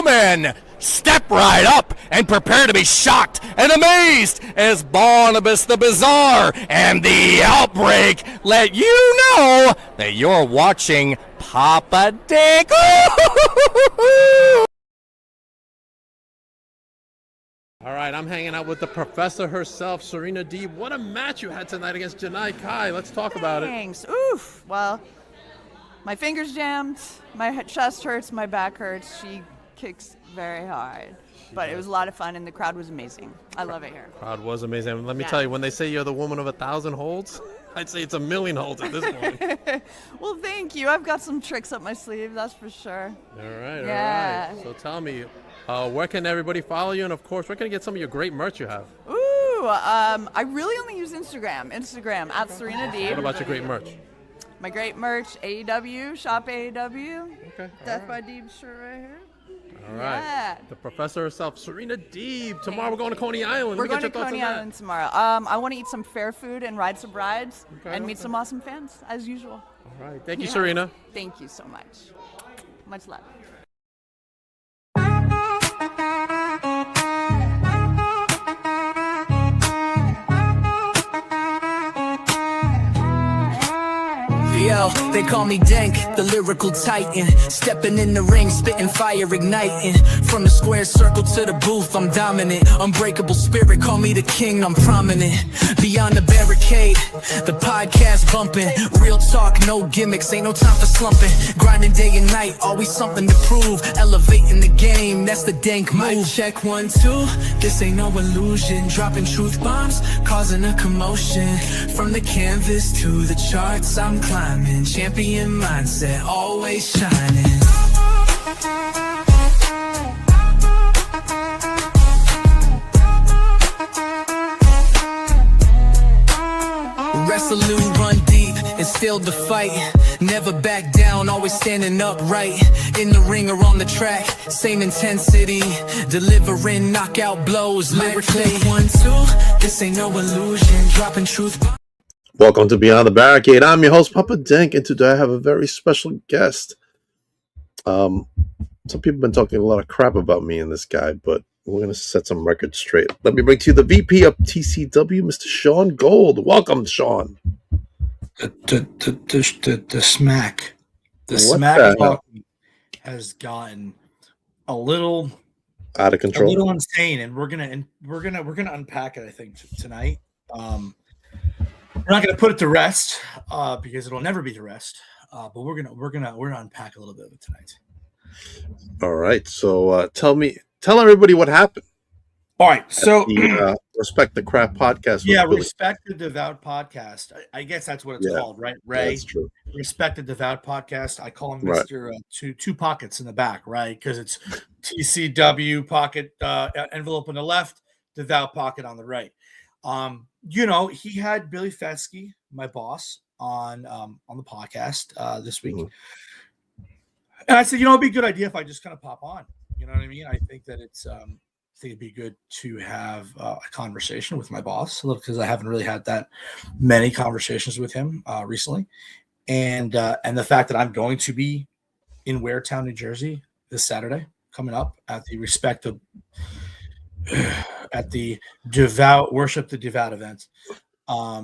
gentlemen, step right up and prepare to be shocked and amazed as Barnabas the Bizarre and the Outbreak let you know that you're watching Papa Dick. All right, I'm hanging out with the professor herself, Serena Deeb. What a match you had tonight against Janai Kai. Let's talk about it. Thanks. Oof. Well, my finger's jammed, my chest hurts, my back hurts. She kicks very hard. But it was a lot of fun, and the crowd was amazing. I love it here. Crowd was amazing. Let me tell you, when they say you're the woman of 1,000 holds, I'd say it's 1,000,000 holds at this point. Well, thank you. I've got some tricks up my sleeve, that's for sure. All right, Yeah. all right. So tell me, where can everybody follow you? And, of course, where can I get some of your great merch you have? Ooh, I really only use Instagram at Serena Deeb. What about your great merch? My great merch, AEW, shop AEW. Okay. Death by Deeb shirt right here. All right. Yeah. The professor herself, Serena Deeb. Tomorrow we're going to Coney Island. We're Let me going get to your thoughts Coney on that. Island tomorrow. I want to eat some fair food and ride some rides and meet okay. some awesome fans, as usual. All right. Thank you, Serena. Thank you so much. Much love. Yo, they call me Dank, the lyrical titan. Stepping in the ring, spitting fire, igniting. From the square circle to the booth, I'm dominant. Unbreakable spirit, call me the king, I'm prominent. Beyond the barricade, the podcast bumping. Real talk, no gimmicks, ain't no time for slumping. Grinding day and night, always something to prove. Elevating the game, that's the Dank move. Mic check 1, 2, this ain't no illusion. Dropping truth bombs, causing a commotion. From the canvas to the charts, I'm climbing. Champion mindset, always shining. Resolute, run deep, and still the fight. Never back down, always standing upright. In the ring or on the track, same intensity. Delivering knockout blows, lyrically. 1, 2, this ain't no illusion. Dropping truth. Welcome to Beyond the Barricade. I'm your host, Papa Dink, and today I have a very special guest. Some people have been talking a lot of crap about me and this guy, but we're going to set some records straight. Let me bring to you the VP of TCW, Mr. Sean Gold. Welcome, Sean. The smack. The What smack the talking has gotten a little out of control. a little insane, and we're gonna unpack it, I think, tonight. We're not gonna put it to rest because it'll never be to rest. But we're gonna unpack a little bit of it tonight. All right. So tell everybody what happened. All right. So The Respect the Craft podcast. yeah, Really, Respect the Devout podcast. I guess that's what it's Yeah. called, right? Ray. that's true. Respect the Devout podcast. I call him Right. Mr. Two pockets in the back, right? Because it's TCW pocket envelope on the left, Devout pocket on the right. He had Billy Fetsky, my boss, on the podcast this week. Mhm. And I said, it'd be a good idea if I just kind of pop on. You know what I mean? I think that it'd be good to have a conversation with my boss, because I haven't really had that many conversations with him recently. And the fact that I'm going to be in Waretown, New Jersey this Saturday coming up at the Worship the Devout event,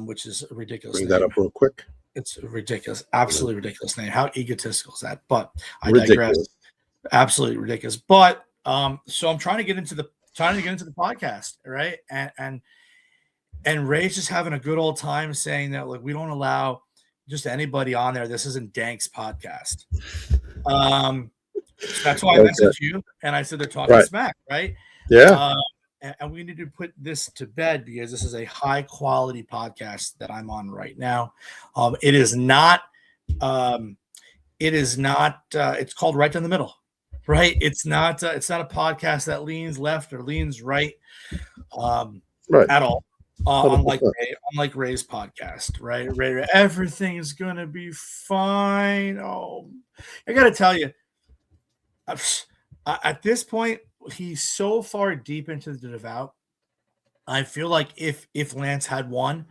which is a ridiculous Bring name. that up real quick. It's ridiculous, absolutely ridiculous name. How egotistical is that? But I Ridiculous. digress. Absolutely ridiculous. But so I'm trying to get into the podcast, right? And Ray's just having a good old time saying that, like, we don't allow just anybody on there. This isn't Dank's podcast. That's why I messaged you and I said they're talking smack, right? Yeah. And we need to put this to bed because this is a high quality podcast that I'm on right now. It is not. It's called Right Down the Middle, right? It's not a podcast that leans left or leans right, Right. at all. 100%. Unlike Ray's podcast, right? Ray, everything's gonna be fine. Oh, I gotta tell you, at this point, he's so far deep into the Devout. I feel like if Lance had won,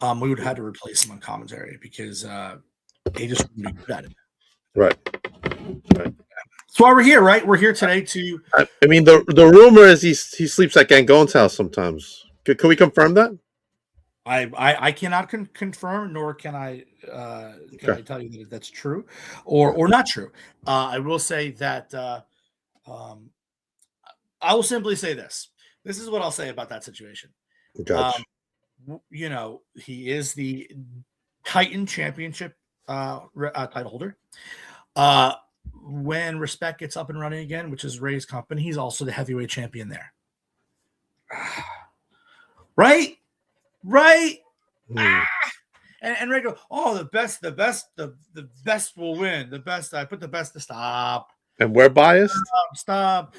we would have had to replace him on commentary because he just wouldn't be good at it. Right. That's why we're here, right? We're here today to. I mean, the rumor is he sleeps at Gangon's house sometimes. Can we confirm that? I cannot confirm, nor can I tell you that that's true or not true. I will say that I will simply say this. This is what I'll say about that situation. Gotcha. He is the Titan Championship title holder. When Respect gets up and running again, which is Ray's company, he's also the heavyweight champion there. Right? And Ray goes, oh, the best will win. The best, I put the best to stop. And we're biased? Stop.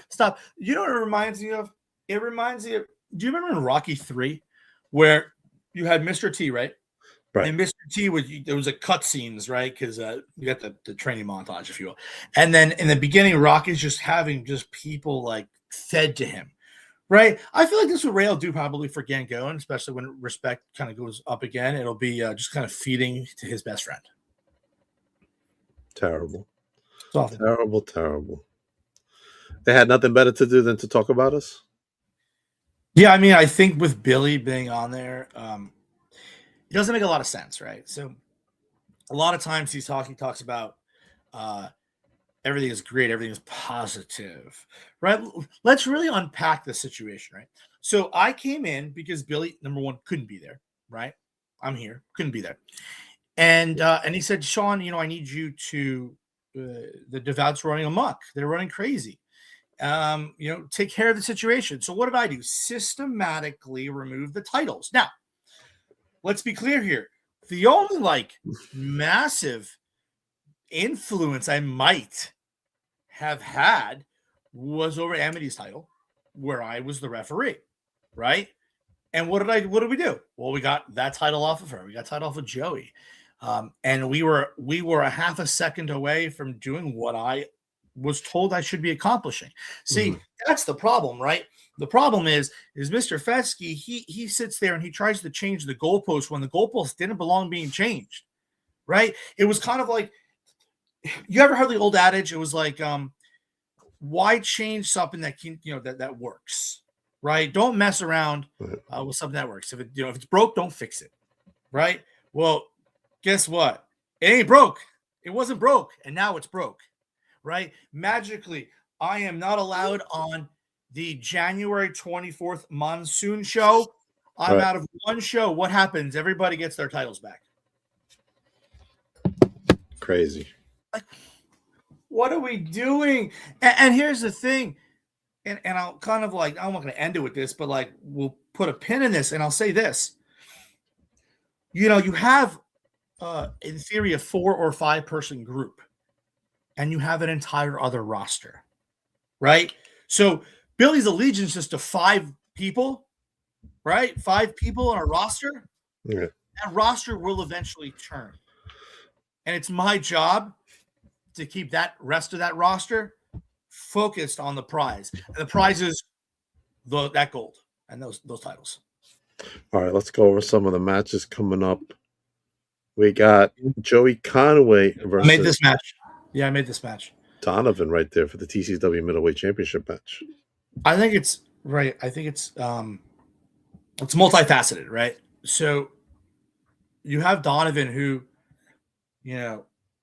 You know what it reminds me of? It reminds me of, do you remember in Rocky 3 where you had Mr. T, right? Right. And Mr. T there was a cut scenes, right? Because you got the training montage, if you will. And then in the beginning, Rocky's just having just people like fed to him. Right, I feel like this is what Ray will do probably for Gangon, especially when Respect kind of goes up again. It'll be just kind of feeding to his best friend. Terrible. Terrible. They had nothing better to do than to talk about us? Yeah, I mean, I think with Billy being on there, it doesn't make a lot of sense, right? So a lot of times he talks about everything is great, everything is positive, right? Let's really unpack the situation, right? So I came in because Billy, number one, couldn't be there, right? I'm here, couldn't be there. And he said, Sean, I need you to, the Devout's running amok. They're running crazy. Take care of the situation. So what did I do? Systematically remove the titles. Now, let's be clear here. The only massive influence I might have had was over Amity's title, where I was the referee, right? And what did we do? Well, we got that title off of her. We got title off of Joey. And we were a half a second away from doing what I was told I should be accomplishing. See, that's the problem, right? The problem is Mr. Fetsky, he sits there and he tries to change the goalpost when the goalpost didn't belong being changed, right? It was kind of like, you ever heard the old adage? It was like, why change something that can, that works, right? Don't mess around with something that works. If it's broke, don't fix it, right? Well, guess what? It ain't broke. It wasn't broke, and now it's broke, right? Magically, I am not allowed on the January 24th monsoon show. I'm out of one show. What happens? Everybody gets their titles back. Crazy. Like, what are we doing? And here's the thing, and I'll kind of I'm not going to end it with this, but we'll put a pin in this, and I'll say this. You have, in theory, a 4 or 5 person group, and you have an entire other roster, right? So Billy's allegiance is to 5 people, right? 5 people on a roster. Yeah. That roster will eventually turn, and it's my job to keep that rest of that roster focused on the prize. And the prize is that gold and those titles. All right, let's go over some of the matches coming up. We got Joey Conway versus I made this match. Yeah, I made this match. Donovan right there for the TCW Middleweight Championship match. I think it's right. I think it's multifaceted, right? So you have Donovan who,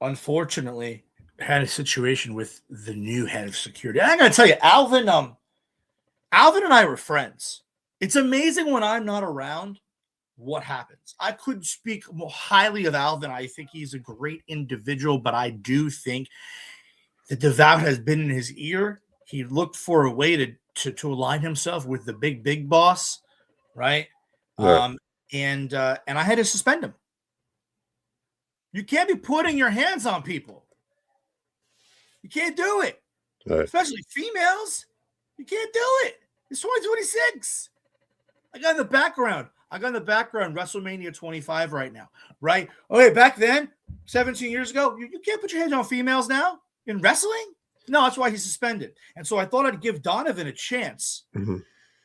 unfortunately had a situation with the new head of security. And I gotta tell you, Alvin and I were friends. It's amazing when I'm not around what happens. I could speak more highly of Alvin. I think he's a great individual, but I do think that Devout has been in his ear. He looked for a way to align himself with the big boss, right? And I had to suspend him. You can't be putting your hands on people. You can't do it. Right. Especially females. You can't do it. It's 2026. I got in the background WrestleMania 25 right now, right? Okay, back then, 17 years ago, you can't put your hands on females now in wrestling? No, that's why he's suspended. And so I thought I'd give Donovan a chance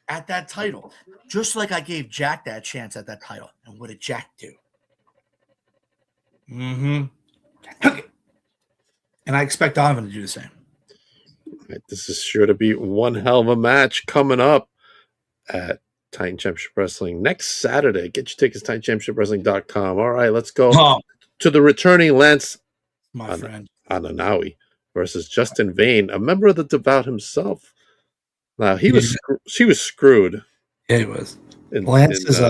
at that title, just like I gave Jack that chance at that title. And what did Jack do? Jack took it. And I expect Donovan to do the same. Right, this is sure to be one hell of a match coming up at Titan Championship Wrestling next Saturday. Get your tickets, TitanChampionshipWrestling.com. All right, let's go Oh, to the returning Lance my friend. Ananawi versus Justin Vane, a member of the Devout himself. Now he was screwed Yeah, he was. in Lance is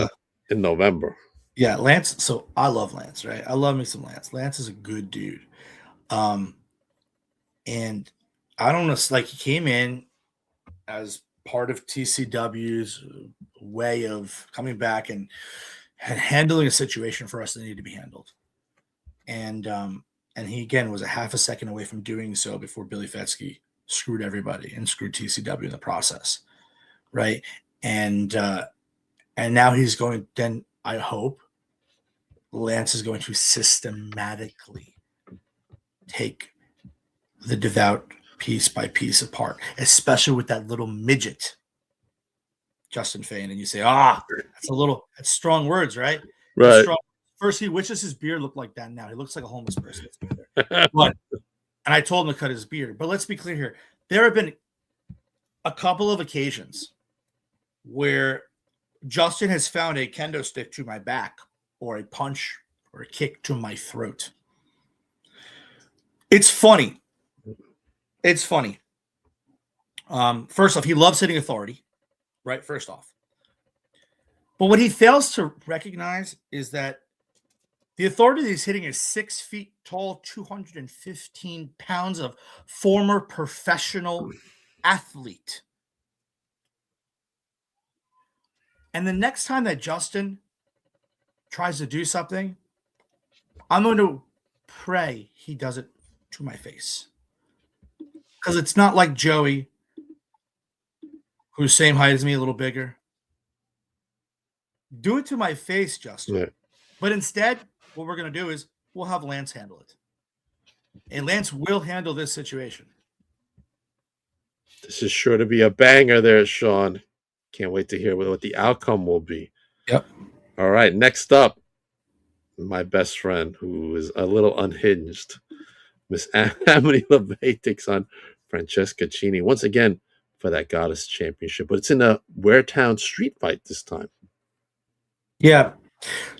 in November. yeah, Lance. So I love Lance, right? I love me some Lance. Lance is a good dude. And I don't know, it's like he came in as part of TCW's way of coming back and handling a situation for us that needed to be handled. And he again was a half a second away from doing so before Billy Fetsky screwed everybody and screwed TCW in the process, right? And now he's going. Then I hope Lance is going to systematically take the Devout piece by piece apart, especially with that little midget, Justin Vane. And you say, that's strong words, right? Right. First, he wishes his beard looked like that. Now he looks like a homeless person. But, and I told him to cut his beard. But let's be clear here. There have been a couple of occasions where Justin has found a kendo stick to my back or a punch or a kick to my throat. It's funny. It's funny. First off, he loves hitting authority, right? First off. But what he fails to recognize is that the authority that he's hitting is 6 feet tall, 215 pounds of former professional athlete. And the next time that Justin tries to do something, I'm going to pray he does it to my face. Because it's not like Joey, who's same height as me, a little bigger. Do it to my face, Justin. Yeah. But instead, what we're going to do is we'll have Lance handle it. And Lance will handle this situation. This is sure to be a banger there, Sean. Can't wait to hear what the outcome will be. Yep. All right, next up, my best friend, who is a little unhinged, Miss Amity LeVay takes on Francesca Chini once again for that Goddess Championship, but it's in a Waretown street fight this time. Yeah.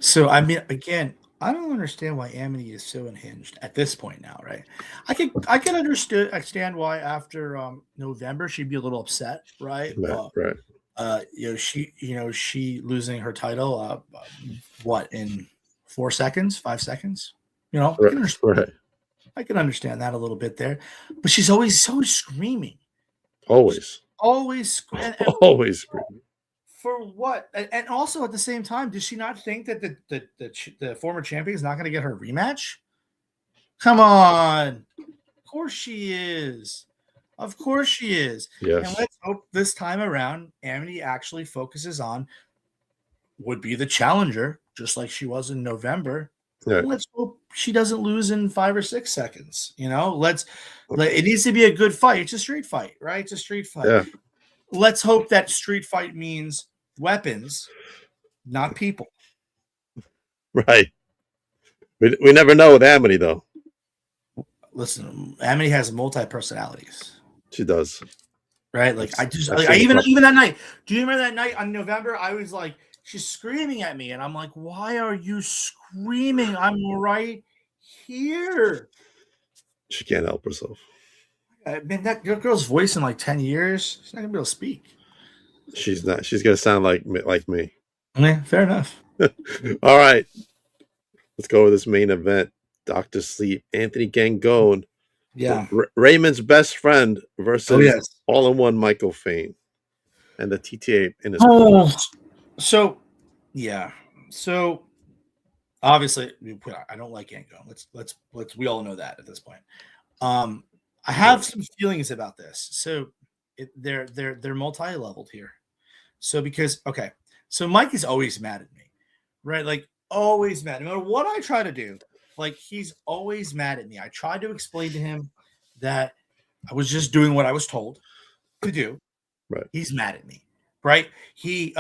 So, I mean, again, I don't understand why Amity is so unhinged at this point now, right? I can understand why after November she'd be a little upset, right? Right. She losing her title, in 4 seconds, 5 seconds, Right. I can understand that a little bit there, but she's always so screaming. Always screaming. For what? And also at the same time, does she not think that the former champion is not going to get her rematch? Come on. Of course she is. Of course she is. Yes. And let's hope this time around, Amity actually focuses on would be the challenger, just like she was in November. Yeah. Let's hope she doesn't lose in 5 or 6 seconds. It needs to be a good fight. It's a street fight, right? It's a street fight. Yeah. Let's hope that street fight means weapons, not people. Right. We never know with Amity, though. Listen, Amity has multi-personalities. She does. Right? Like, even that night. Do you remember that night on November? I was like, she's screaming at me, and I'm like, why are you screaming? I'm right here. She can't help herself. Man, that girl's voice in like 10 years, she's not gonna be able to speak. She's not. She's gonna sound like me. Yeah, fair enough. All right, let's go with this main event. Dr. Sleep, Anthony Gangone. Yeah. Raymond's best friend versus all-in-one Michael Fane, and the TTA in his. So obviously, I don't like Gangone. Let's we all know that at this point. I have some feelings about this. So they're multi-leveled here. So so Mike is always mad at me, right? Like always mad. No matter what I try to do, like he's always mad at me. I tried to explain to him that I was just doing what I was told to do. Right. He's mad at me, right? He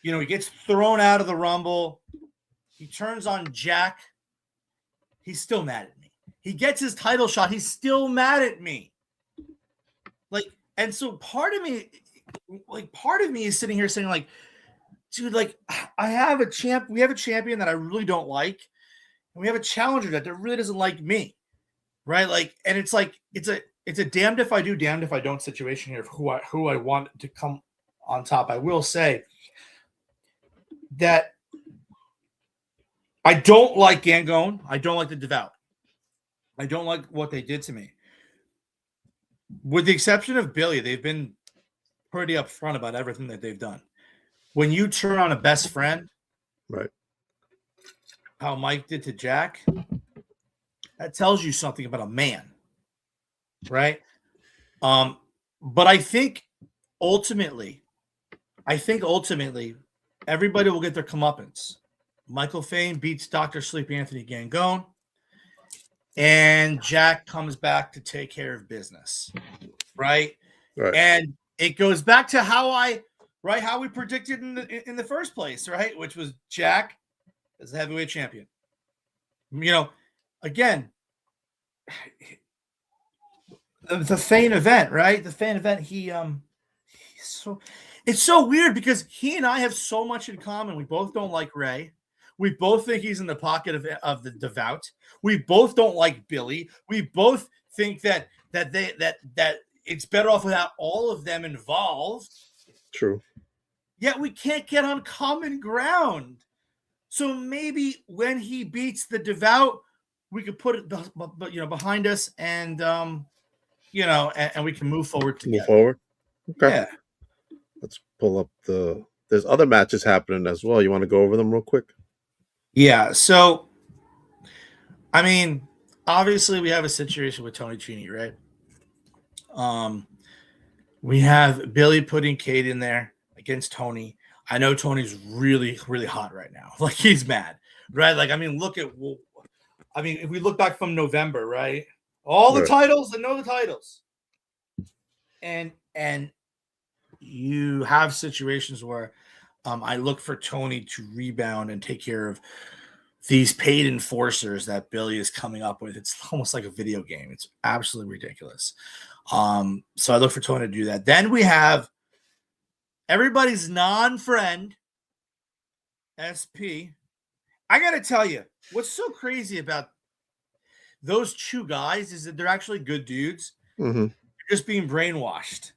he gets thrown out of the Rumble. He turns on Jack. He's still mad at me. He gets his title shot. He's still mad at me. Like, and so part of me is sitting here saying, like, dude, like, we have a champion that I really don't like, and we have a challenger that really doesn't like me, right? Like, and it's like it's a damned if I do, damned if I don't situation here of who I want to come on top. I will say that I don't like Gangone. I don't like the Devout. I don't like what they did to me. With the exception of Billy, they've been pretty upfront about everything that they've done. When you turn on a best friend, Right. how Mike did to Jack, that tells you something about a man, right? But I think ultimately, everybody will get their comeuppance. Michael Fane beats Dr. Sleepy Anthony Gangone, and Jack comes back to take care of business, right? Right. And it goes back to how we predicted in the first place, right? Which was Jack as the heavyweight champion. You know, again, the Fane event, right? The Fane event, it's so weird because he and I have so much in common. We both don't like Ray. We both think he's in the pocket of the Devout. We both don't like Billy. We both think that it's better off without all of them involved. True. Yet we can't get on common ground. So maybe when he beats the Devout, we could put it, behind us, and and we can move forward together. Move forward. Okay. Yeah. Let's pull up there's other matches happening as well. You want to go over them real quick? Yeah. So, I mean, obviously we have a situation with Tony Cini, right? We have Billy putting Cade in there against Tony. I know Tony's really, really hot right now. Like, he's mad, right? Like, I mean, if we look back from November, right? All the titles and know the titles. And you have situations where I look for Tony to rebound and take care of these paid enforcers that Billy is coming up with. It's almost like a video game. It's absolutely ridiculous. So I look for Tony to do that. Then we have everybody's non-friend, SP. I got to tell you, what's so crazy about those two guys is that they're actually good dudes. Mm-hmm. They're just being brainwashed,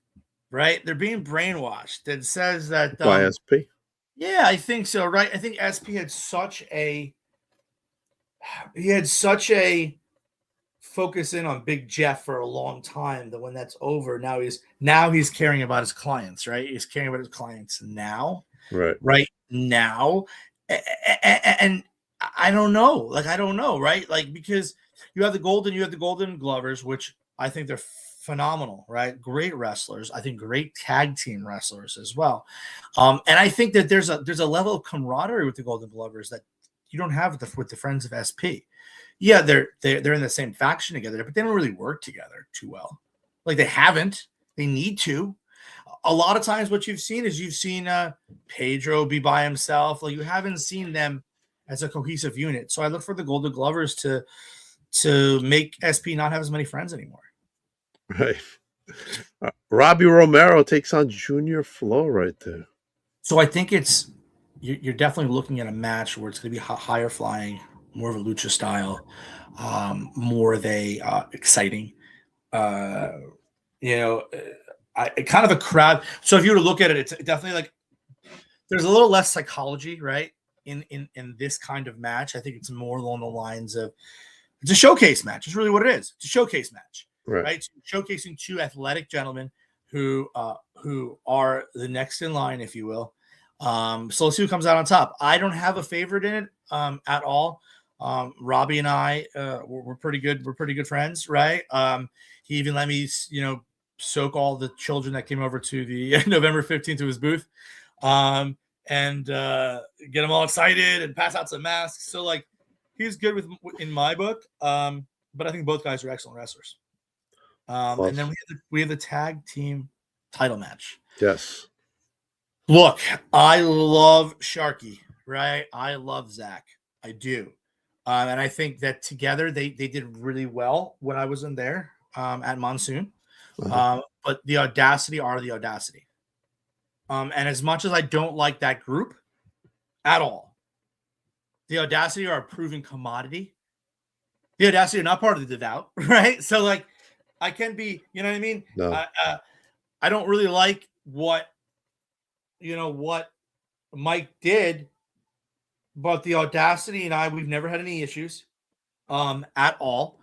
right? They're being brainwashed. It says that by SP. Yeah, I think so, right? I think SP had such a focus in on Big Jeff for a long time that when that's over, now he's caring about his clients, right? He's caring about his clients now, right now, and I don't know, right? Like, because you have the Golden Glovers, which I think they're phenomenal, right? Great wrestlers. I think great tag team wrestlers as well. And I think that there's a level of camaraderie with the Golden Glovers that you don't have with the Friends of SP. Yeah, they're in the same faction together, but they don't really work together too well. Like, they haven't. They need to. A lot of times what you've seen Pedro be by himself. Like, you haven't seen them as a cohesive unit. So I look for the Golden Glovers to make SP not have as many friends anymore. Right. Robbie Romero takes on Junior Flow right there. So I think you're definitely looking at a match where it's going to be higher flying, more of a lucha style, more of a exciting, kind of a crowd. So if you were to look at it, it's definitely like there's a little less psychology, right? In this kind of match, I think it's more along the lines of it's a showcase match. It's really what it is. It's a showcase match, right? So showcasing two athletic gentlemen who are the next in line, if you will. So let's see who comes out on top. I don't have a favorite in it at all. Robbie and I, we're pretty good. We're pretty good friends, right? He even let me, soak all the children that came over to the November 15th to his booth, and get them all excited and pass out some masks. So, like, he's good in my book. But I think both guys are excellent wrestlers. And then we have the tag team title match. Yes. Look, I love Sharky, right? I love Zach. I do. And I think that together they did really well when I was in there at Monsoon. but the Audacity are the Audacity. And as much as I don't like that group at all, the Audacity are a proven commodity. The Audacity are not part of the Devout, right? So like, I can be, you know what I mean? No. I don't really like what Mike did, but the Audacity and we've never had any issues at all.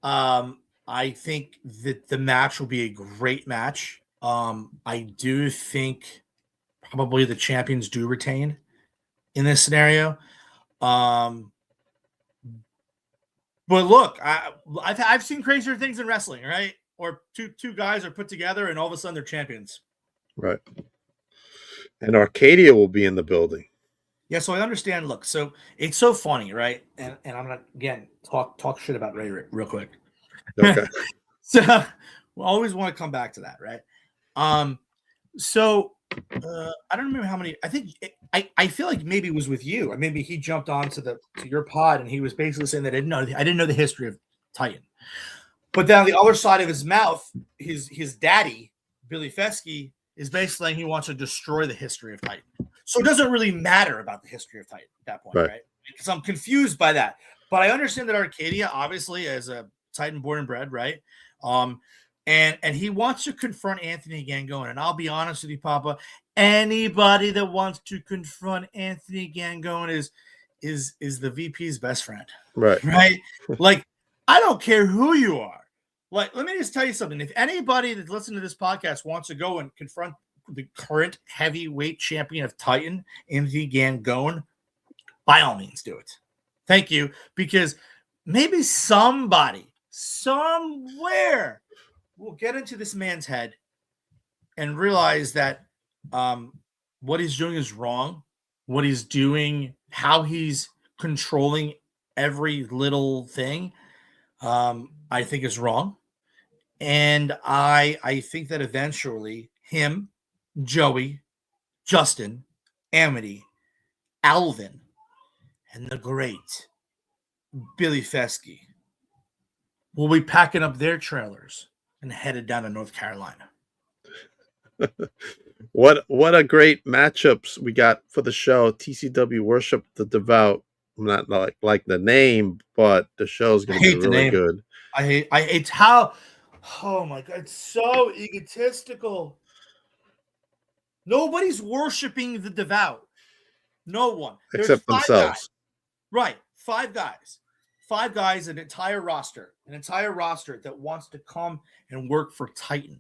I think that the match will be a great match. I do think probably the champions do retain in this scenario. But look, I've seen crazier things in wrestling, right? Or two guys are put together and all of a sudden they're champions. Right. And Arcadia will be in the building. Yeah, so I understand. Look, so it's so funny, right? And I'm gonna again talk shit about Ray real quick. Okay. So we always want to come back to that, right? So I don't remember how many. I think I feel like maybe it was with you. Or maybe he jumped on to your pod and he was basically saying that I didn't know the history of Titan. But then on the other side of his mouth, his daddy, Billy Fesky, is basically saying he wants to destroy the history of Titan. So it doesn't really matter about the history of Titan at that point, right? Because I'm confused by that. But I understand that Arcadia, obviously, as a Titan born and bred, right? And he wants to confront Anthony Gangone. And I'll be honest with you, Papa, anybody that wants to confront Anthony Gangone is the VP's best friend. Right. Right? Like, I don't care who you are. Like, let me just tell you something. If anybody that listens to this podcast wants to go and confront the current heavyweight champion of Titan, Anthony Gangone, by all means do it. Thank you. Because maybe somebody, somewhere, will get into this man's head and realize that what he's doing is wrong. What he's doing, how he's controlling every little thing, I think is wrong. And I think that eventually him, Joey, Justin, Amity, Alvin, and the great Billy Fesky will be packing up their trailers and headed down to North Carolina. What a great matchups we got for the show. TCW Worship the Devout. Not like the name, but the show's going to be really good. It's how, oh my God, it's so egotistical. Nobody's worshiping the Devout. No one. Except themselves. Guys. Right. 5 guys. 5 guys, an entire roster that wants to come and work for Titan.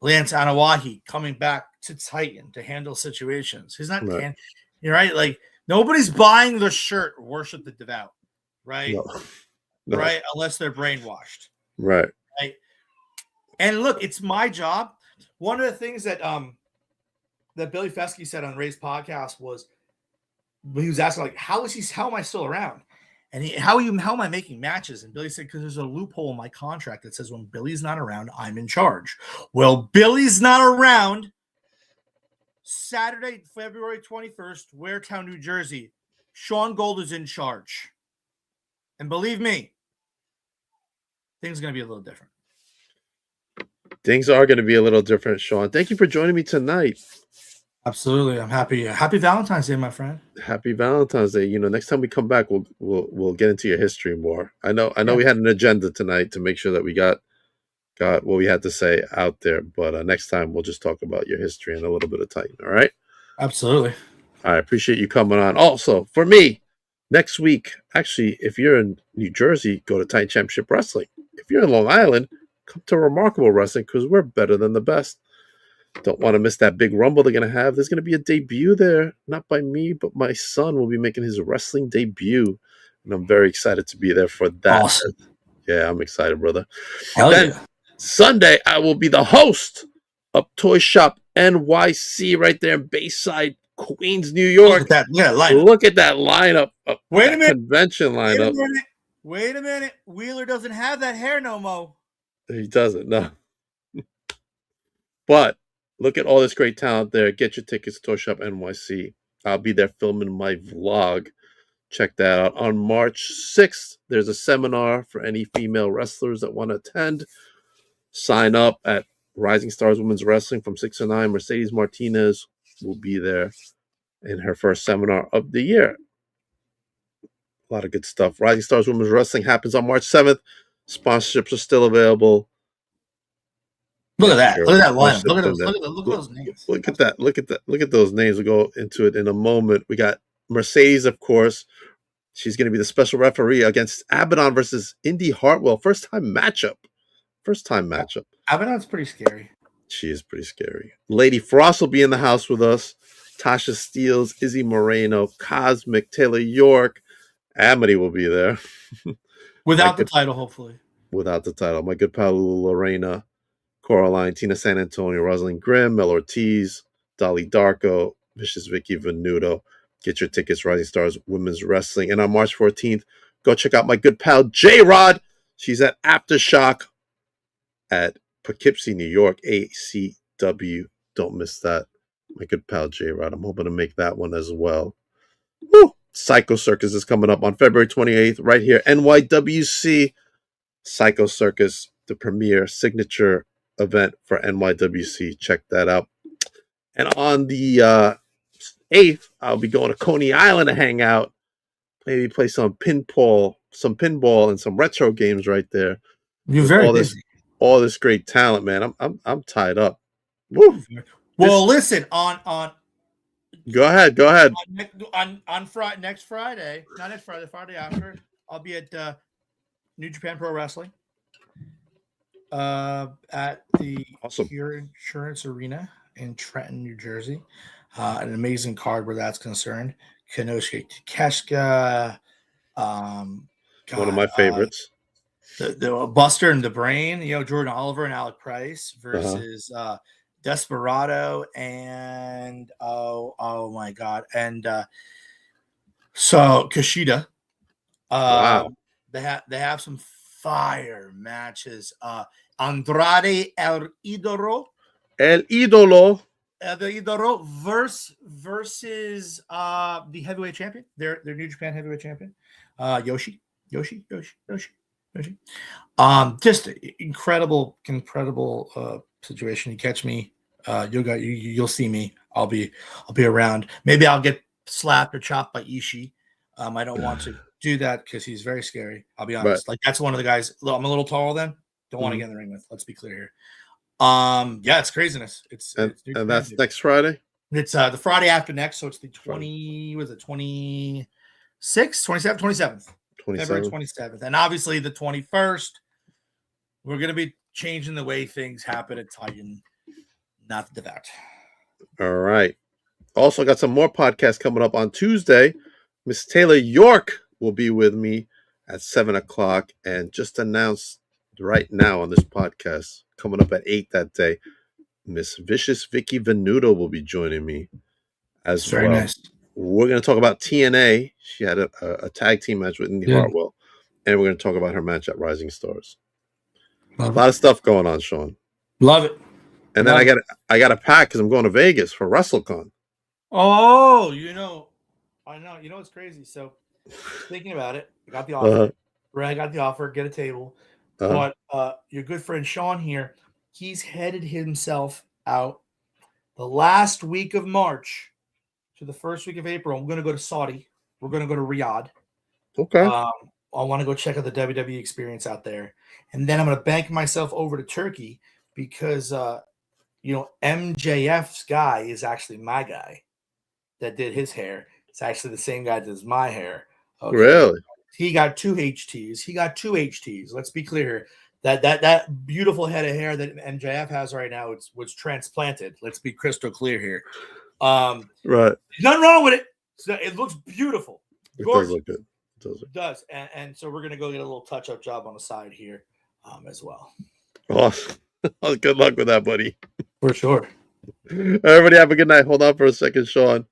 Lance Anawahi coming back to Titan to handle situations. He's not, right. You're right. Like, nobody's buying the shirt, Worship the Devout. Right. No. Right. Unless they're brainwashed. Right. Right. And look, it's my job. One of the things that Billy Fesky said on Ray's podcast was, he was asking, like, how am I still around? And how am I making matches? And Billy said, because there's a loophole in my contract that says when Billy's not around, I'm in charge. Well, Billy's not around. Saturday, February 21st, Waretown, New Jersey. Sean Gold is in charge. And believe me, things are going to be a little different. Things are going to be a little different, Sean. Thank you for joining me tonight. Absolutely. I'm happy. Happy Valentine's Day, my friend. Happy Valentine's Day. Next time we come back, we'll get into your history more. I know we had an agenda tonight to make sure that we got what we had to say out there, but next time we'll just talk about your history and a little bit of Titan. All right? Absolutely. I appreciate you coming on. Also, for me, next week, actually, if you're in New Jersey, go to Titan Championship Wrestling. If you're in Long Island, come to Remarkable Wrestling because we're better than the best. Don't want to miss that big rumble they're going to have. There's going to be a debut there, not by me, but my son will be making his wrestling debut, and I'm very excited to be there for that. Awesome. Yeah, I'm excited, brother. Hell then yeah. Sunday, I will be the host of Toy Shop NYC right there in Bayside, Queens, New York. Look at that, Look at that lineup. Wait a minute. Convention lineup. Wait a minute. Wheeler doesn't have that hair no more. He doesn't, no. But look at all this great talent there. Get your tickets, Toy Shop NYC. I'll be there filming my vlog. Check that out. On March 6th, there's a seminar for any female wrestlers that want to attend. Sign up at Rising Stars Women's Wrestling from 6 to 9. Mercedes Martinez will be there in her first seminar of the year. A lot of good stuff. Rising Stars Women's Wrestling happens on March 7th. Sponsorships are still available. Look at that. Look at that lineup. Look at Sponsorships those. in there. Look at those names. Look at that. Look at that. Look at those names. We'll go into it in a moment. We got Mercedes, of course. She's going to be the special referee against Abaddon versus Indy Hartwell. First time matchup. Abaddon's pretty scary. She is pretty scary. Lady Frost will be in the house with us. Tasha Steeles, Izzy Moreno, Cosmic, Taylor York. Amity will be there. Without the title, hopefully. Without the title. My good pal Lorena, Coraline, Tina San Antonio, Rosalind Grimm, Mel Ortiz, Dolly Darko, Vicious Vicky Venuto. Get your tickets, Rising Stars Women's Wrestling. And on March 14th, go check out my good pal J-Rod. She's at Aftershock at Poughkeepsie, New York, ACW. Don't miss that. My good pal J-Rod. I'm hoping to make that one as well. Woo! Psycho Circus is coming up on February 28th, right here. NYWC. Psycho Circus, the premier signature event for NYWC. Check that out. And on the 8th, I'll be going to Coney Island to hang out. Maybe play some pinball and some retro games right there. You're very busy. All this great talent, man. I'm tied up. Woo. Well, listen, on Go ahead. on Friday, next Friday, not next Friday, the Friday after, I'll be at New Japan Pro Wrestling at the Pure Insurance Arena in Trenton, New Jersey. An amazing card where that's concerned. Konosuke Takeshita, one of my favorites. The Buster and the Brain, Jordan Oliver and Alec Price versus Desperado and oh my god, and so Kushida. Wow. They have some fire matches. Andrade El Idolo versus the heavyweight champion. Their New Japan heavyweight champion, Yoshi. Just incredible situation. You catch me, you'll see me. I'll be around. Maybe I'll get slapped or chopped by Ishii. I don't want to do that because he's very scary. I'll be honest. Like, that's one of the guys I'm a little taller than. Don't want to get in the ring with. Let's be clear here. Yeah, it's craziness. It's that's next Friday. It's the Friday after next, so it's the 26th, 27th. February 27th. And obviously the 21st, we're going to be changing the way things happen at Titan. Not that. All right. Also got some more podcasts coming up on Tuesday. Miss Taylor York will be with me at 7 o'clock. And just announced right now on this podcast, coming up at 8 that day, Miss Vicious Vicky Venuto will be joining me as well. Very nice. We're going to talk about TNA. She had a tag team match with Indy Hartwell. And we're going to talk about her match at Rising Stars. A lot of stuff going on, Sean. Love it. And then I got to pack because I'm going to Vegas for WrestleCon. Oh, I know. It's crazy. So thinking about it, I got the offer. Right, I got the offer. Get a table. But your good friend Sean here, he's headed himself out the last week of March to the first week of April. I'm going to go to Saudi. We're going to go to Riyadh. Okay. I want to go check out the WWE experience out there. And then I'm going to bank myself over to Turkey because, MJF's guy is actually my guy that did his hair. It's actually the same guy that does my hair. Okay? Really? He got 2 HTs. Let's be clear. That beautiful head of hair that MJF has right now was transplanted. Let's be crystal clear here. Right. Nothing wrong with it. It looks beautiful. It does look good. It does. And so we're going to go get a little touch-up job on the side here as well. Awesome. Good luck with that, buddy. For sure. Everybody have a good night. Hold on for a second, Sean.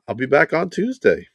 I'll be back on Tuesday.